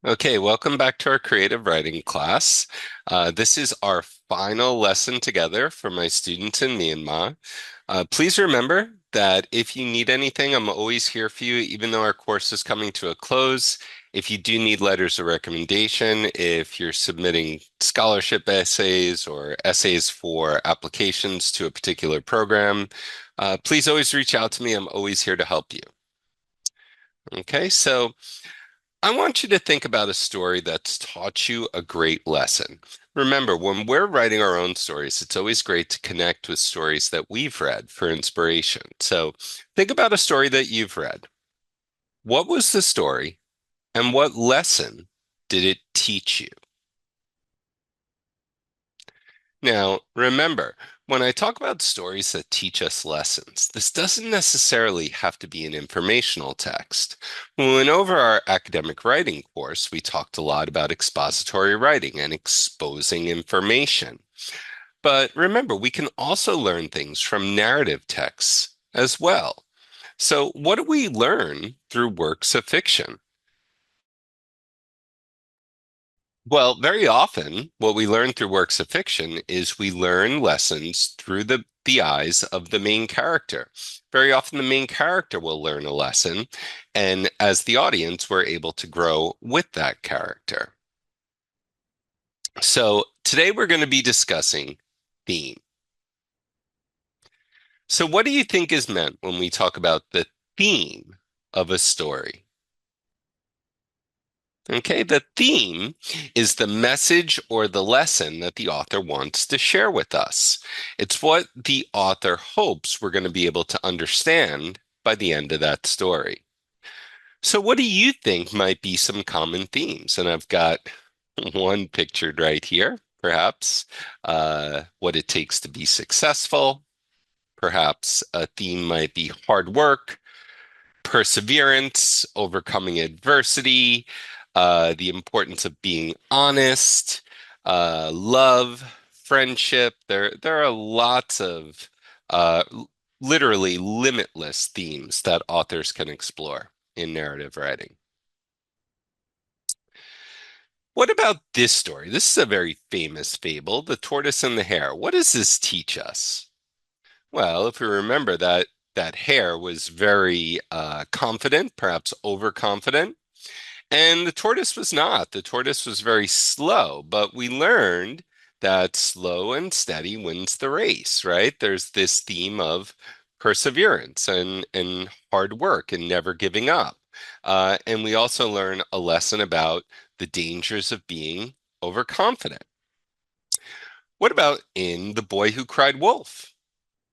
Okay, welcome back to our creative writing class. This is our final lesson together for my students in Myanmar. Please remember that if you need anything, I'm always here for you, even though our course is coming to a close. If you do need letters of recommendation, if you're submitting scholarship essays or essays for applications to a particular program, please always reach out to me. I'm always here to help you. Okay, so I want you to think about a story that's taught you a great lesson. Remember, when we're writing our own stories, it's always great to connect with stories that we've read for inspiration. So think about a story that you've read. What was the story and what lesson did it teach you? Now, remember, when I talk about stories that teach us lessons, this doesn't necessarily have to be an informational text. When we went over our academic writing course, we talked a lot about expository writing and exposing information. But remember, we can also learn things from narrative texts as well. So, what do we learn through works of fiction? Well, very often, what we learn through works of fiction is we learn lessons through the eyes of the main character. Very often, the main character will learn a lesson, and as the audience, we're able to grow with that character. So, today we're going to be discussing theme. So, what do you think is meant when we talk about the theme of a story? Okay, the theme is the message or the lesson that the author wants to share with us. It's what the author hopes we're going to be able to understand by the end of that story. So, what do you think might be some common themes? And I've got one pictured right here, perhaps what it takes to be successful. Perhaps a theme might be hard work, perseverance, overcoming adversity, the importance of being honest, love, friendship. There are lots of literally limitless themes that authors can explore in narrative writing. What about this story? This is a very famous fable, The Tortoise and the Hare. What does this teach us? Well, if we remember that hare was very confident, perhaps overconfident. And the tortoise was not. The tortoise was very slow, but we learned that slow and steady wins the race, right? There's this theme of perseverance and hard work and never giving up. And we also learn a lesson about the dangers of being overconfident. What about in The Boy Who Cried Wolf?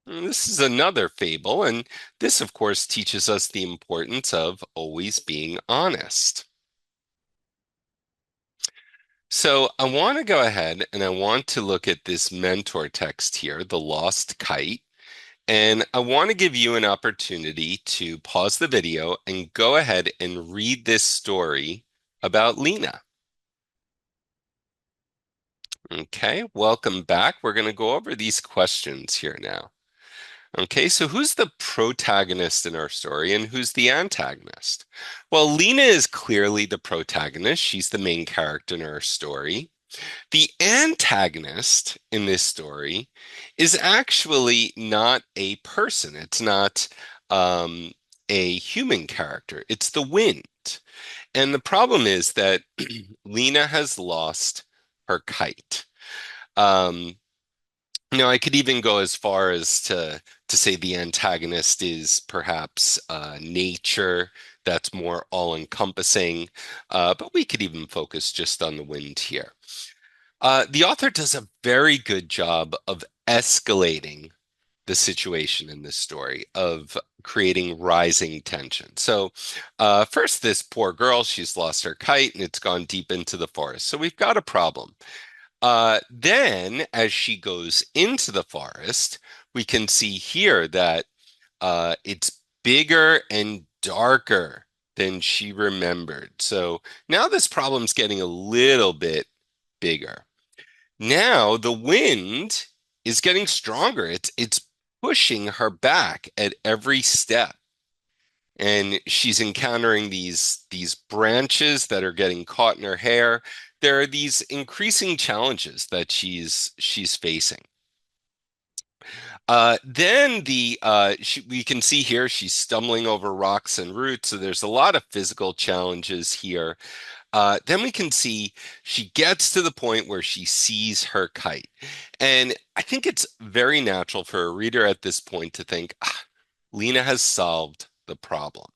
This is another fable, and this, of course, teaches us the importance of always being honest. So I want to go ahead and I want to look at this mentor text here, The Lost Kite. And I want to give you an opportunity to pause the video and go ahead and read this story about Lena. Okay, welcome back. We're going to go over these questions here now. Okay, so who's the protagonist in our story and who's the antagonist? Well, Lena is clearly the protagonist. She's the main character in our story. The antagonist in this story is actually not a person. It's not um, a human character. It's the wind. And the problem is that Lena has lost her kite. Um, I could even go as far as to say the antagonist is perhaps nature that's more all-encompassing, but we could even focus just on the wind here. The author does a very good job of escalating the situation in this story, of creating rising tension. So, first, this poor girl, she's lost her kite and it's gone deep into the forest. So, we've got a problem. Then, as she goes into the forest, we can see here that it's bigger and darker than she remembered. So, now this problem's getting a little bit bigger. Now the wind is getting stronger. It's pushing her back at every step. and she's encountering these branches that are getting caught in her hair. There are these increasing challenges that she's facing. Then we can see here she's stumbling over rocks and roots, so there's a lot of physical challenges here. Then we can see she gets to the point where she sees her kite. And I think it's very natural for a reader at this point to think, Lena has solved the problem.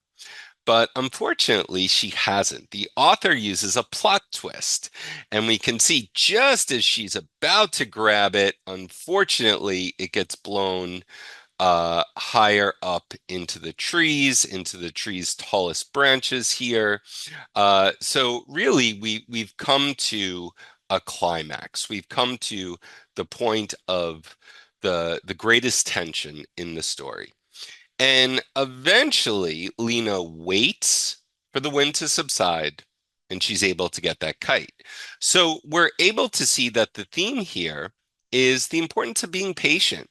But unfortunately, she hasn't. The author uses a plot twist, and we can see just as she's about to grab it, unfortunately, it gets blown higher up into the tree's tallest branches here. So really, we've come to a climax. We've come to the point of the greatest tension in the story. And eventually, Lena waits for the wind to subside, and she's able to get that kite. So we're able to see that the theme here is the importance of being patient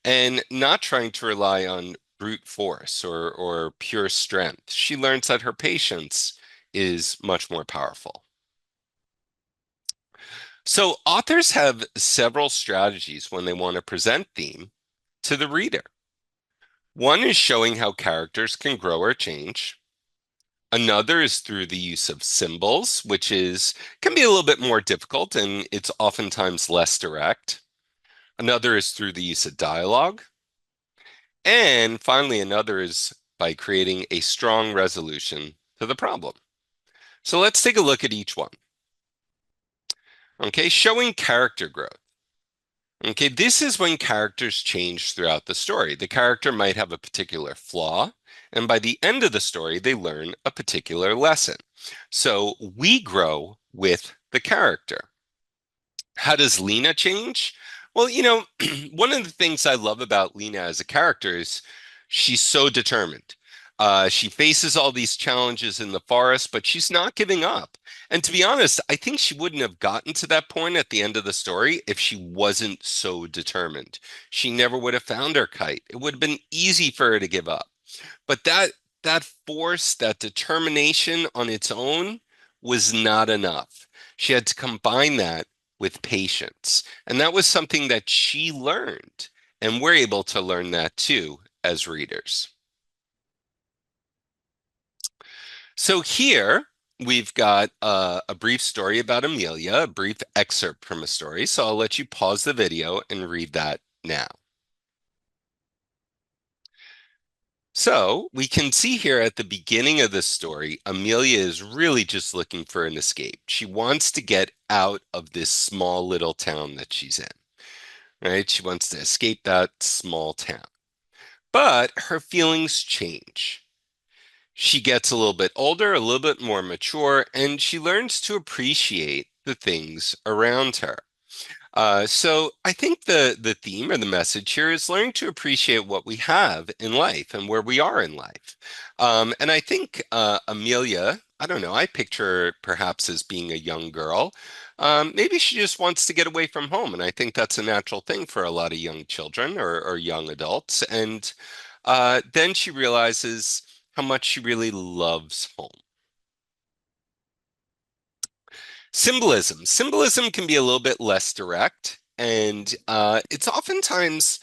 and not trying to rely on brute force or pure strength. She learns that her patience is much more powerful. So authors have several strategies when they want to present theme to the reader. One is showing how characters can grow or change. Another is through the use of symbols, which is can be a little bit more difficult and it's oftentimes less direct. Another is through the use of dialogue. And finally, another is by creating a strong resolution to the problem. So let's take a look at each one. Okay, showing character growth. Okay, this is when characters change throughout the story. The character might have a particular flaw, and by the end of the story, they learn a particular lesson. So we grow with the character. How does Lena change? Well, one of the things I love about Lena as a character is she's so determined. She faces all these challenges in the forest, but she's not giving up. And to be honest, I think she wouldn't have gotten to that point at the end of the story if she wasn't so determined. She never would have found her kite. It would have been easy for her to give up. But that force, that determination on its own was not enough. She had to combine that with patience. And that was something that she learned. And we're able to learn that too as readers. So here we've got a brief story about Amelia, a brief excerpt from a story. So I'll let you pause the video and read that now. So we can see here at the beginning of the story, Amelia is really just looking for an escape. She wants to get out of this small little town that she's in, right? She wants to escape that small town. But her feelings change. She gets a little bit older, a little bit more mature, and she learns to appreciate the things around her. So I think the theme or the message here is learning to appreciate what we have in life and where we are in life. And I think Amelia, I don't know, I picture her perhaps as being a young girl. Maybe she just wants to get away from home, and I think that's a natural thing for a lot of young children or young adults. And then she realizes how much she really loves home. Symbolism. Symbolism can be a little bit less direct, and it's oftentimes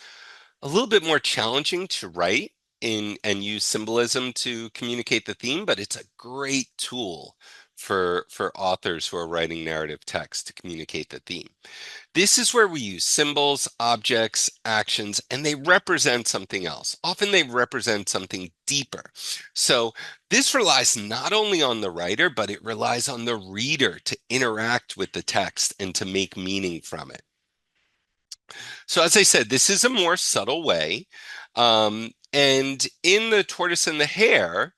a little bit more challenging to write in and use symbolism to communicate the theme, but it's a great tool for authors who are writing narrative text to communicate the theme. This is where we use symbols, objects, actions, and they represent something else. Often they represent something deeper. So this relies not only on the writer, but it relies on the reader to interact with the text and to make meaning from it. So as I said, this is a more subtle way. And in The Tortoise and the Hare,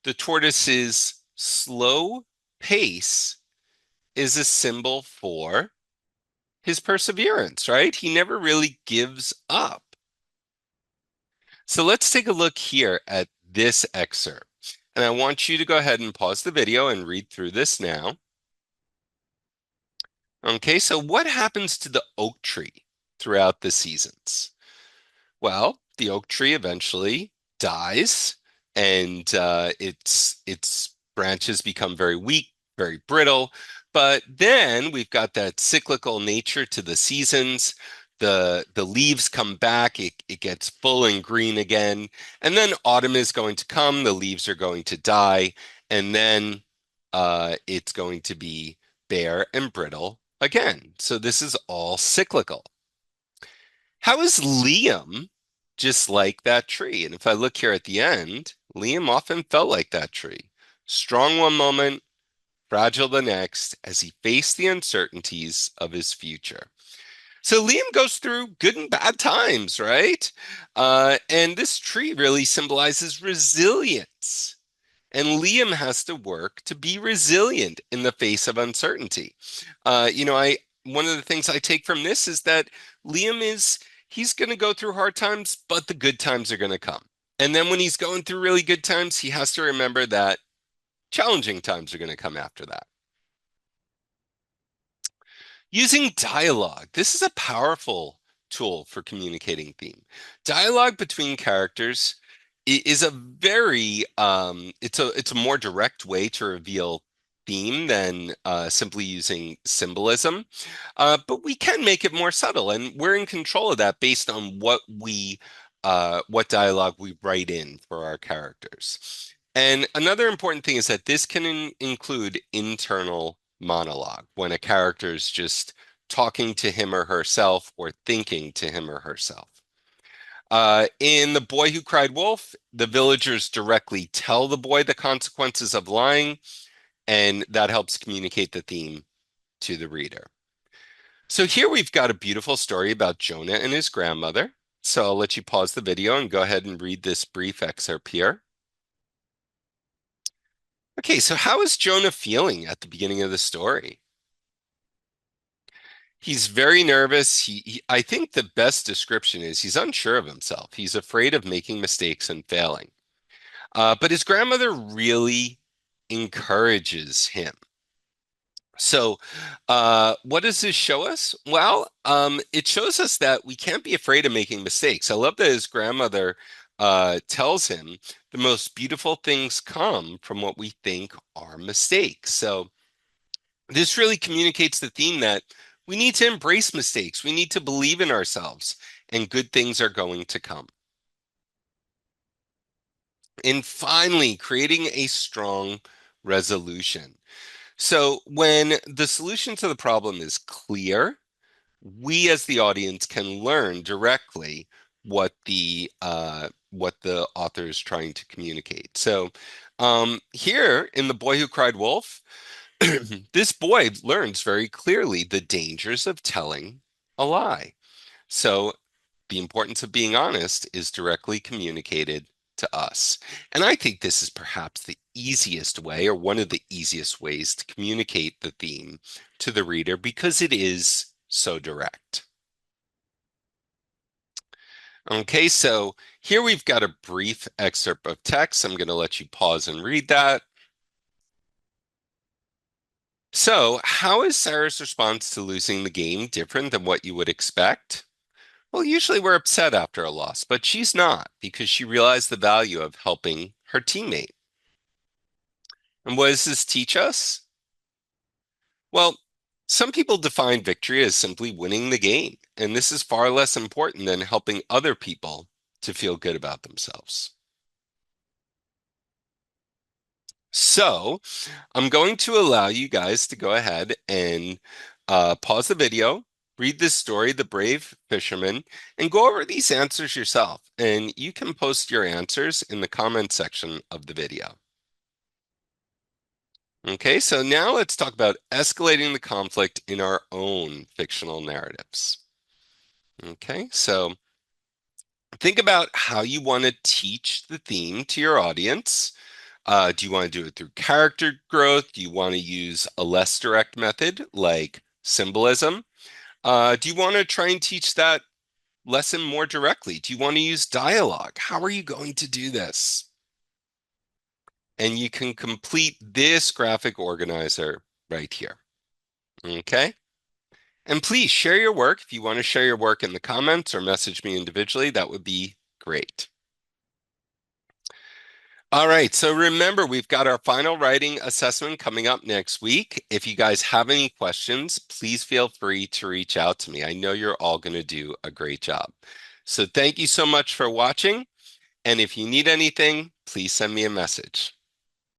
the tortoise's slow pace is a symbol for his perseverance, right? He never really gives up. So let's take a look here at this excerpt. And I want you to go ahead and pause the video and read through this now. Okay, so what happens to the oak tree throughout the seasons? Well, the oak tree eventually dies and its branches become very weak, very brittle. But then we've got that cyclical nature to the seasons. The leaves come back, it gets full and green again, and then autumn is going to come, the leaves are going to die, and then it's going to be bare and brittle again. So this is all cyclical. How is Liam just like that tree? And if I look here at the end, Liam often felt like that tree. Strong one moment, fragile the next, as he faced the uncertainties of his future. So Liam goes through good and bad times, right? And this tree really symbolizes resilience. And Liam has to work to be resilient in the face of uncertainty. I one of the things I take from this is that Liam is he's going to go through hard times, but the good times are going to come. And then when he's going through really good times, he has to remember that challenging times are going to come after that. Using dialogue. This is a powerful tool for communicating theme. Dialogue between characters is a very it's a more direct way to reveal theme than simply using symbolism. But we can make it more subtle, and we're in control of that based on what dialogue we write in for our characters. And another important thing is that this can include internal monologue when a character is just talking to him or herself or thinking to him or herself. In The Boy Who Cried Wolf, the villagers directly tell the boy the consequences of lying, and that helps communicate the theme to the reader. So here we've got a beautiful story about Jonah and his grandmother. So I'll let you pause the video and go ahead and read this brief excerpt here. Okay, so how is Jonah feeling at the beginning of the story? He's very nervous. I think the best description is he's unsure of himself. He's afraid of making mistakes and failing. But his grandmother really encourages him. So, what does this show us? Well, it shows us that we can't be afraid of making mistakes. I love that his grandmother tells him the most beautiful things come from what we think are mistakes. So, this really communicates the theme that we need to embrace mistakes. We need to believe in ourselves, and good things are going to come. And finally, creating a strong resolution. So when the solution to the problem is clear, we as the audience can learn directly what the author is trying to communicate. So here in The Boy Who Cried Wolf, this boy learns very clearly the dangers of telling a lie. So the importance of being honest is directly communicated to us. And I think this is perhaps the easiest way, or one of the easiest ways to communicate the theme to the reader because it is so direct. Okay, so here we've got a brief excerpt of text. I'm going to let you pause and read that. So, how is Sarah's response to losing the game different than what you would expect? Well, usually we're upset after a loss, but she's not because she realized the value of helping her teammate. And what does this teach us? Well, some people define victory as simply winning the game, and this is far less important than helping other people to feel good about themselves. So, I'm going to allow you guys to go ahead and pause the video, read this story, The Brave Fisherman, and go over these answers yourself. And you can post your answers in the comment section of the video. Okay, so now let's talk about escalating the conflict in our own fictional narratives. Okay, so think about how you want to teach the theme to your audience. Do you want to do it through character growth? Do you want to use a less direct method like symbolism? Do you want to try and teach that lesson more directly? Do you want to use dialogue? How are you going to do this? And you can complete this graphic organizer right here. Okay? And please share your work. If you want to share your work in the comments or message me individually, that would be great. All right, so remember, we've got our final writing assessment coming up next week. If you guys have any questions, please feel free to reach out to me. I know you're all going to do a great job. So thank you so much for watching. And if you need anything, please send me a message.